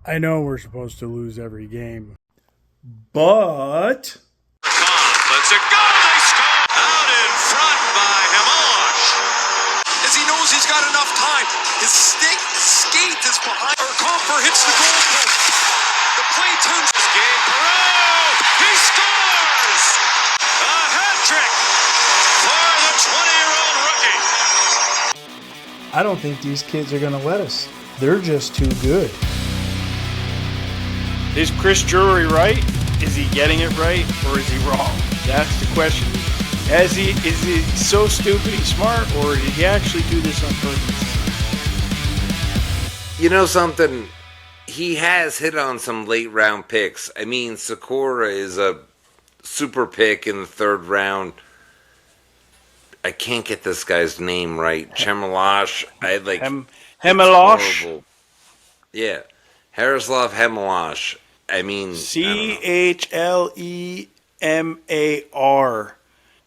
I know we're supposed to lose every game, but Lets it go. They score. Out in front by Himosh. As he knows he's got enough time. His skate is behind. Comper hits the goal post. The play turns. Gabe Perreault. He scores. A hat trick for the 20-year-old rookie. I don't think these kids are going to let us. They're just too good. Is Chris Drury right? Is he getting it right, or is he wrong? That's the question. Is he so stupid he's smart, or did he actually do this on purpose? You know something? He has hit on some late round picks. I mean, Sakura is a super pick in the third round. I can't get this guy's name right. Chemalash. I like Hemalosh? Yeah. Jaroslav Hemalash. I mean, Chlemar.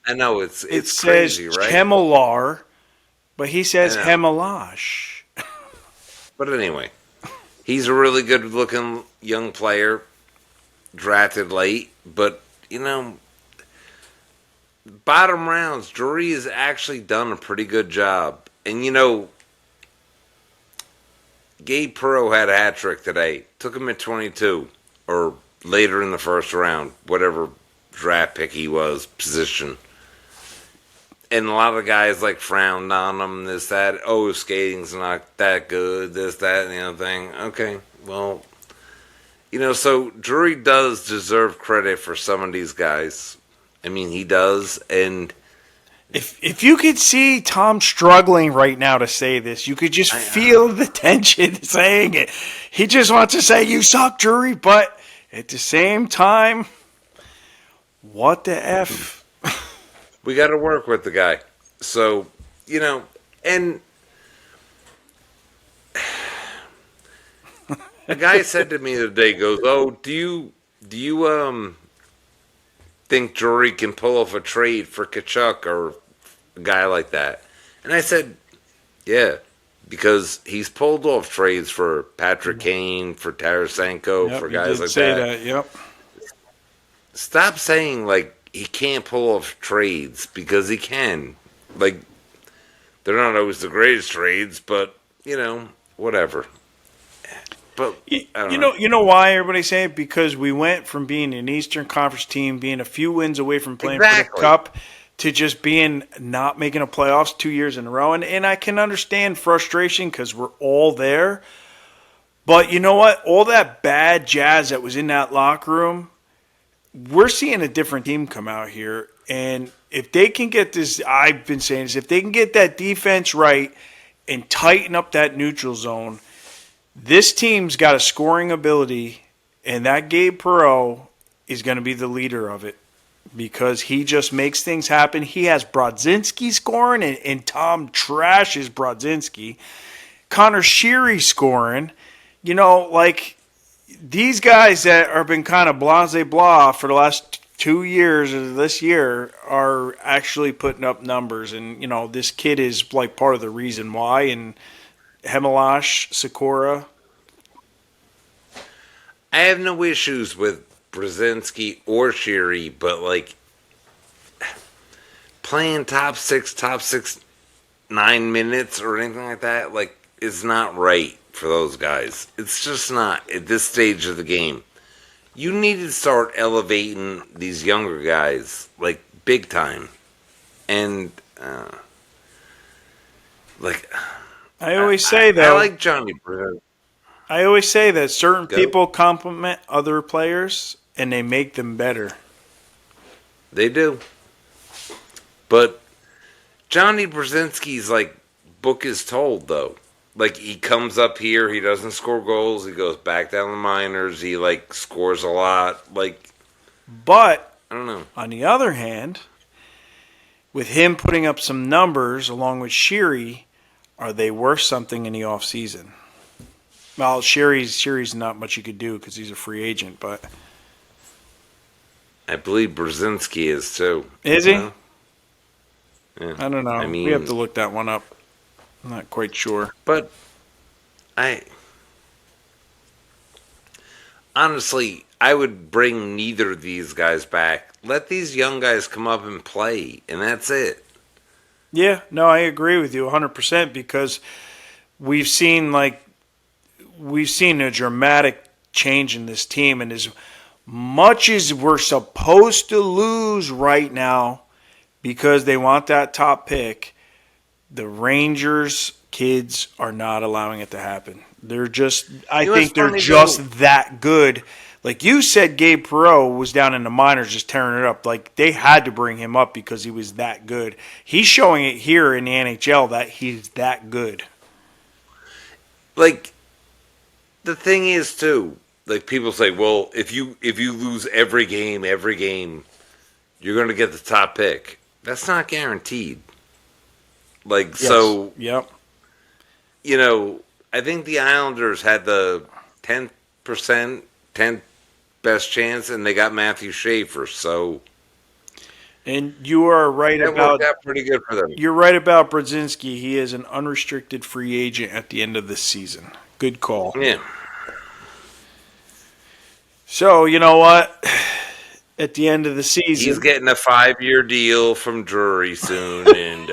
I know it's It crazy, says right? Chemalar, but he says Hemalash. But anyway, he's a really good-looking young player, drafted late. But you know, bottom rounds, Drury has actually done a pretty good job. And you know, Gabe Perreault had a hat trick today. Took him at 22 or later in the first round, whatever draft pick he was, position. And a lot of guys like frowned on him, this, that. Oh, skating's not that good, this, that, and the other thing. Okay, well, you know, so Drury does deserve credit for some of these guys. I mean, he does, and If you could see Tom struggling right now to say this, you could just feel the tension saying it. He just wants to say, you suck, Drury, but at the same time, what the F? we got to work with the guy. So, you know, and a guy said to me the other day, goes, "Oh, do you think Drury can pull off a trade for Kachuk or a guy like that?" And I said, "Yeah, because he's pulled off trades for Patrick Kane, for Tarasenko, for guys like that. Yep. Stop saying like he can't pull off trades, because he can. Like, they're not always the greatest trades, but you know, whatever." But I don't know. You know why everybody's saying it? Because we went from being an Eastern Conference team, being a few wins away from playing for the Cup, to just being not making a playoffs 2 years in a row. And I can understand frustration because we're all there. But you know what? All that bad jazz that was in that locker room, we're seeing a different team come out here. And if they can get this, I've been saying this, if they can get that defense right and tighten up that neutral zone, this team's got a scoring ability, and that Gabe Perreault is going to be the leader of it because he just makes things happen. He has Brodzinski scoring, and Tom trashes Brodzinski. Connor Sheary scoring. You know, like, these guys that have been kind of blah for the last 2 years of this year are actually putting up numbers. And, you know, this kid is, like, part of the reason why. And Hemalash, Sakura. I have no issues with Brzezinski or Sheary, but like playing top six, 9 minutes or anything like that, like, is not right for those guys. It's just not at this stage of the game. You need to start elevating these younger guys like big time, and like. I always say that. I like Johnny Brzezinski. I always say that certain people compliment other players and they make them better. They do. But Johnny Brzezinski's like book is told though. Like, he comes up here, he doesn't score goals, he goes back down the minors, he like scores a lot. Like, but I don't know. On the other hand, with him putting up some numbers along with Sheary, are they worth something in the off season? Well, Sheary's not much you could do because he's a free agent, but I believe Brzezinski is too. Is he? Yeah. I don't know. I mean, we have to look that one up. I'm not quite sure. But I honestly, I would bring neither of these guys back. Let these young guys come up and play, and that's it. Yeah, no, I agree with you 100% because we've seen a dramatic change in this team, and as much as we're supposed to lose right now because they want that top pick, the Rangers kids are not allowing it to happen. They're just, I think they're just that good. Like you said, Gabe Perreault was down in the minors just tearing it up. Like they had to bring him up because he was that good. He's showing it here in the NHL that he's that good. Like, the thing is, too, like people say, well, if you lose every game, you're going to get the top pick. That's not guaranteed. Like, yes. So, yep. You know, I think the Islanders had the 10% best chance, and they got Matthew Schaefer, so. And you are right that about worked out pretty good for them. You're right about Brzezinski. He is an unrestricted free agent at the end of this season. Good call. Yeah. So, you know what? At the end of the season, he's getting a 5-year deal from Drury soon, and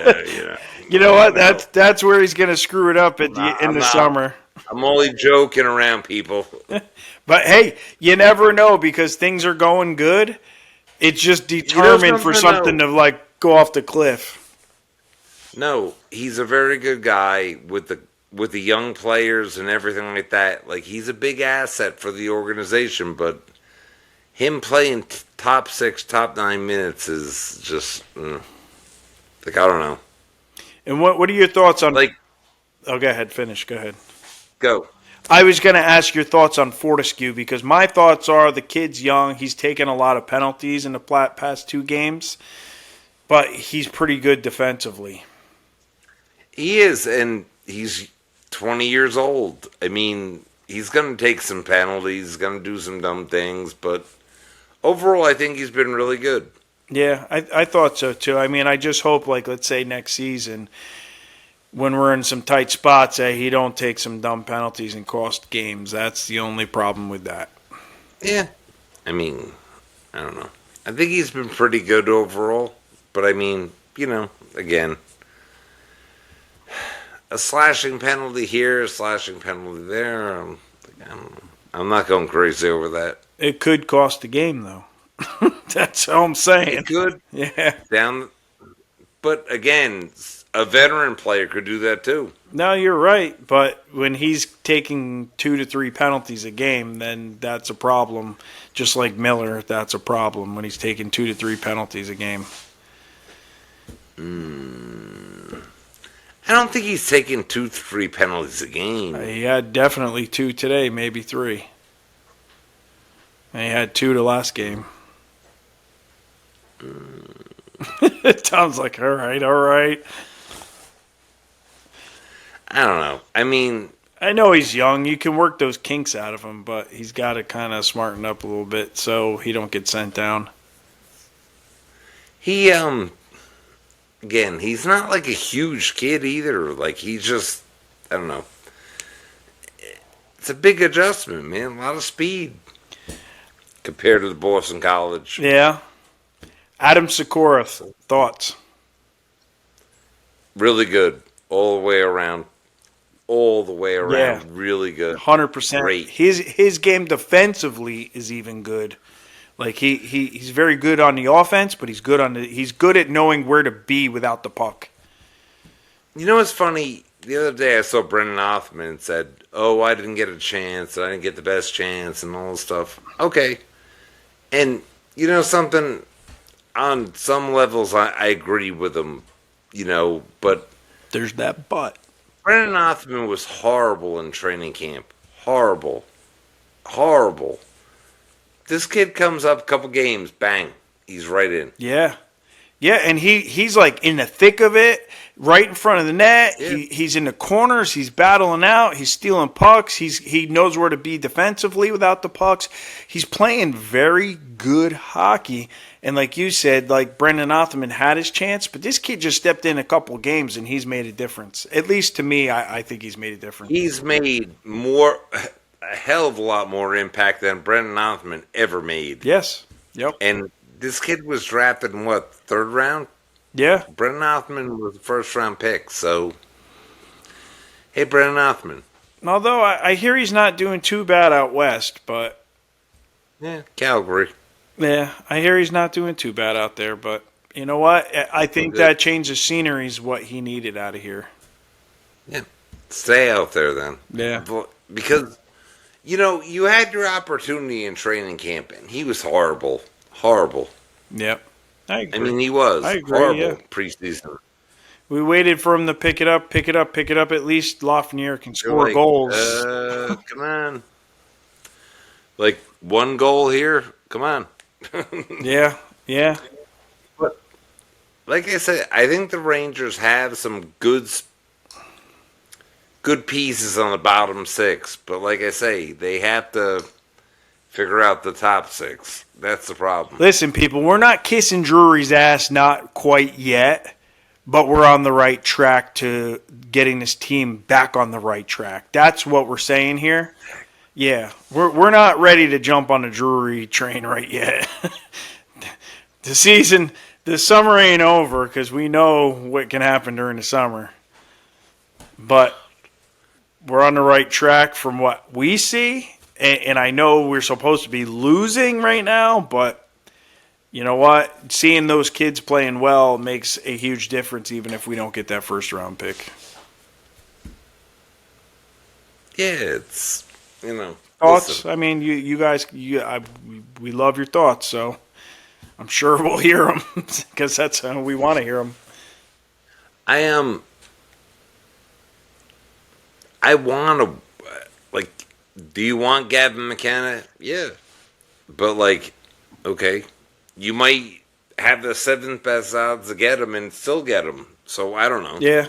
you know what? That's where he's going to screw it up in the summer. I'm only joking around, people. But hey, you never know because things are going good. It's just determined for something to like go off the cliff. No, he's a very good guy with the young players and everything like that. Like he's a big asset for the organization, but him playing top 6, top 9 minutes is just like I don't know. And what are your thoughts on like? Oh, go ahead. Finish. Go ahead. Go. I was going to ask your thoughts on Fortescue because my thoughts are the kid's young. He's taken a lot of penalties in the past 2 games, but he's pretty good defensively. He is, and he's 20 years old. I mean, he's going to take some penalties, he's going to do some dumb things, but overall, I think he's been really good. Yeah, I thought so too. I mean, I just hope, like, let's say next season, when we're in some tight spots, he don't take some dumb penalties and cost games. That's the only problem with that. Yeah. I mean, I don't know. I think he's been pretty good overall. But, I mean, you know, again, a slashing penalty here, a slashing penalty there. I'm not going crazy over that. It could cost a game, though. That's all I'm saying. It could. Yeah. But, again, a veteran player could do that too. No, you're right. But when he's taking 2 to 3 penalties a game, then that's a problem. Just like Miller, that's a problem when he's taking 2 to 3 penalties a game. I don't think he's taking 2 to 3 penalties a game. He had definitely 2 today, maybe 3. And he had 2 the last game. Tom's like, all right. I don't know. I mean, I know he's young. You can work those kinks out of him, but he's got to kind of smarten up a little bit so he don't get sent down. He, again, he's not like a huge kid either. Like, he's just, I don't know. It's a big adjustment, man. A lot of speed compared to the Boston College. Yeah. Adam Sikora, thoughts? Really good all the way around. Yeah. Really good. 100%. Great. His game defensively is even good. Like he's very good on the offense, but he's good at knowing where to be without the puck. You know what's funny? The other day I saw Brendan Othman and said, "Oh, I didn't get a chance. I didn't get the best chance and all this stuff." Okay. And you know something? On some levels, I agree with him, you know, but there's that but. Brendan Othman was horrible in training camp. Horrible. This kid comes up a couple games, bang, he's right in. Yeah. Yeah, and he's like in the thick of it, right in front of the net. Yeah. He's in the corners. He's battling out. He's stealing pucks. He knows where to be defensively without the pucks. He's playing very good hockey. And like you said, like Brendan Othman had his chance, but this kid just stepped in a couple games and he's made a difference. At least to me, I think he's made a difference. He's made more. a hell of a lot more impact than Brendan Othman ever made. Yes. Yep. And this kid was drafted in what, third round? Yeah. Brendan Othman was the first round pick. So, hey, Brendan Othman. Although I hear he's not doing too bad out west, but Yeah, Calgary. yeah, I hear he's not doing too bad out there. But you know what? I think that change of scenery is what he needed out of here. Yeah, stay out there then. Yeah. Because, you had your opportunity in training camp, and he was horrible. Horrible. Yep. I agree. I mean, he was I agree, horrible yeah. preseason. We waited for him to pick it up. At least Lafreniere can score goals. Come on. Like, one goal here? Come on. Yeah. But, like I said, I think the Rangers have some good pieces on the bottom six. But like I say, they have to figure out the top six. That's the problem. Listen, people, we're not kissing Drury's ass, not quite yet. But we're on the right track to getting this team back on the right track. That's what we're saying here. Yeah, we're not ready to jump on the Drury train right yet. The summer ain't over because we know what can happen during the summer. But we're on the right track from what we see. And I know we're supposed to be losing right now, but you know what? Seeing those kids playing well makes a huge difference, even if we don't get that first round pick. Yeah, it's, Thoughts? listen. I mean, you guys, we love your thoughts, so I'm sure we'll hear them because that's how we want to hear them. I want to, do you want Gavin McKenna? Yeah. But, okay. You might have the seventh best odds to get him and still get him. So, I don't know. Yeah.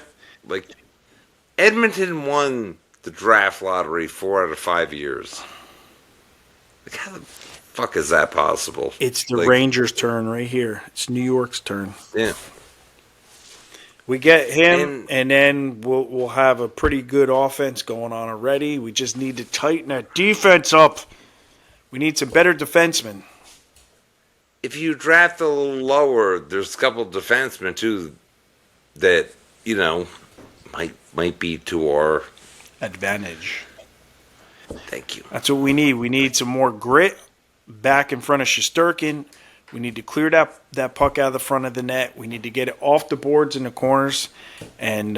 Edmonton won the draft lottery 4 out of 5 years. How the fuck is that possible? It's the Rangers' turn right here. It's New York's turn. Yeah. We get him, and then we'll have a pretty good offense going on already. We just need to tighten that defense up. We need some better defensemen. If you draft a little lower, there's a couple defensemen too that might be to our advantage. Thank you. That's what we need. We need some more grit back in front of Shesterkin. We need to clear that puck out of the front of the net. We need to get it off the boards in the corners, and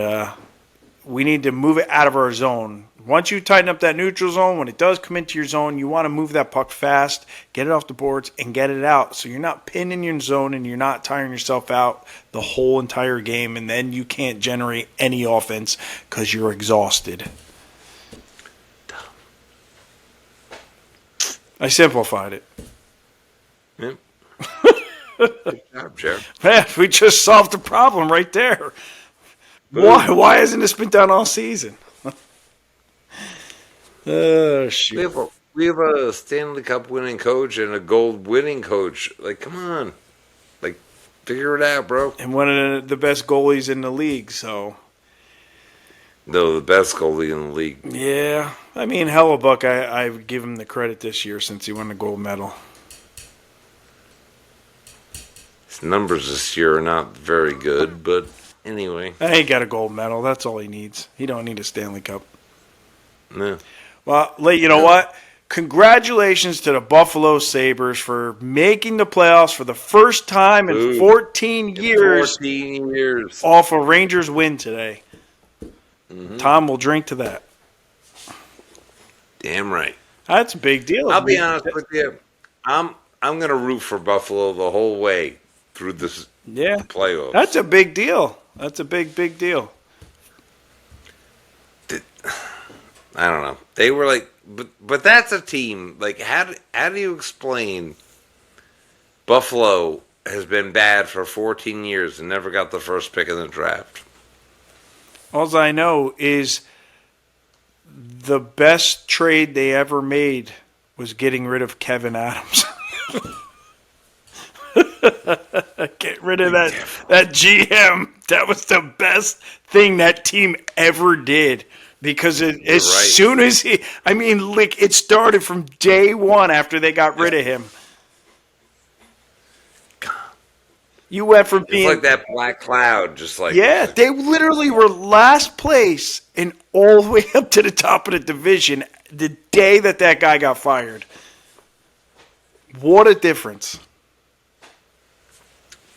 we need to move it out of our zone. Once you tighten up that neutral zone, when it does come into your zone, you want to move that puck fast, get it off the boards, and get it out. So you're not pinned in your zone and you're not tiring yourself out the whole entire game, and then you can't generate any offense because you're exhausted. I simplified it. Yep. Good job, Jeff. Man, we just solved the problem right there. Why hasn't this been done all season? Oh, shoot. We have a Stanley Cup winning coach and a gold winning coach. Come on. Figure it out, bro. And one of the best goalies in the league, so. No, the best goalie in the league. Yeah. I mean, Hellebuck, I would give him the credit this year since he won the gold medal. His numbers this year are not very good, but anyway. He got a gold medal. That's all he needs. He don't need a Stanley Cup. No. Well, you know what? Congratulations to the Buffalo Sabres for making the playoffs for the first time in 14 years. 14 years. Off a Rangers win today. Mm-hmm. Tom will drink to that. Damn right. That's a big deal. I'll be honest with you. I'm going to root for Buffalo the whole way through this playoffs. That's a big deal. That's a big deal. I don't know. They were but that's a team. How do you explain Buffalo has been bad for 14 years and never got the first pick in the draft? All I know is the best trade they ever made was getting rid of Kevin Adams. Get rid of that GM. That was the best thing that team ever did. Because as soon as it started from day one after they got rid of him. You went from being like that black cloud, just like they literally were last place and all the way up to the top of the division the day that guy got fired. What a difference!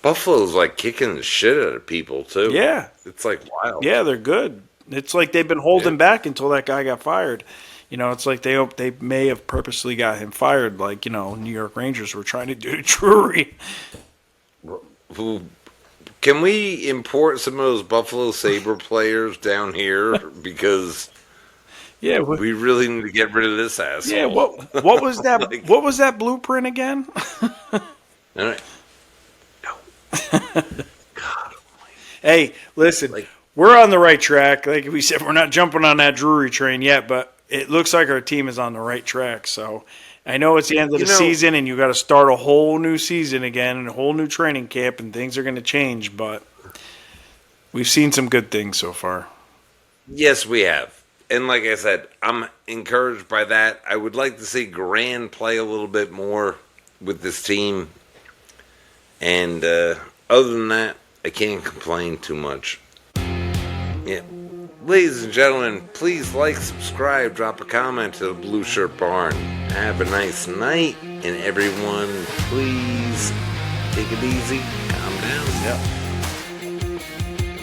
Buffalo's like kicking the shit out of people too. Yeah, it's like wild. Yeah, they're good. It's like they've been holding back until that guy got fired. It's like they may have purposely got him fired, like New York Rangers were trying to do to Drury. Can we import some of those Buffalo Sabre players down here because we really need to get rid of this asshole. Yeah, what was that? Like, what was that blueprint again? All right. No. God. Hey, listen, we're on the right track. Like we said, we're not jumping on that Drury train yet, but it looks like our team is on the right track. So I know it's the end of the season, and you got to start a whole new season again and a whole new training camp, and things are going to change. But we've seen some good things so far. Yes, we have. And like I said, I'm encouraged by that. I would like to see Grand play a little bit more with this team. And other than that, I can't complain too much. Yeah. Ladies and gentlemen, please like, subscribe, drop a comment to the Blue Shirt Barn. Have a nice night. And everyone, please take it easy. Calm down. Yeah.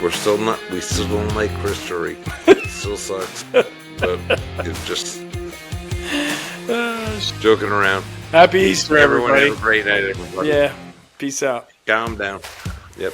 We still don't like Chris Drury. It still sucks. But it's just joking around. Happy Easter, everybody. Have a great night, everybody. Yeah. Peace out. Calm down. Yep.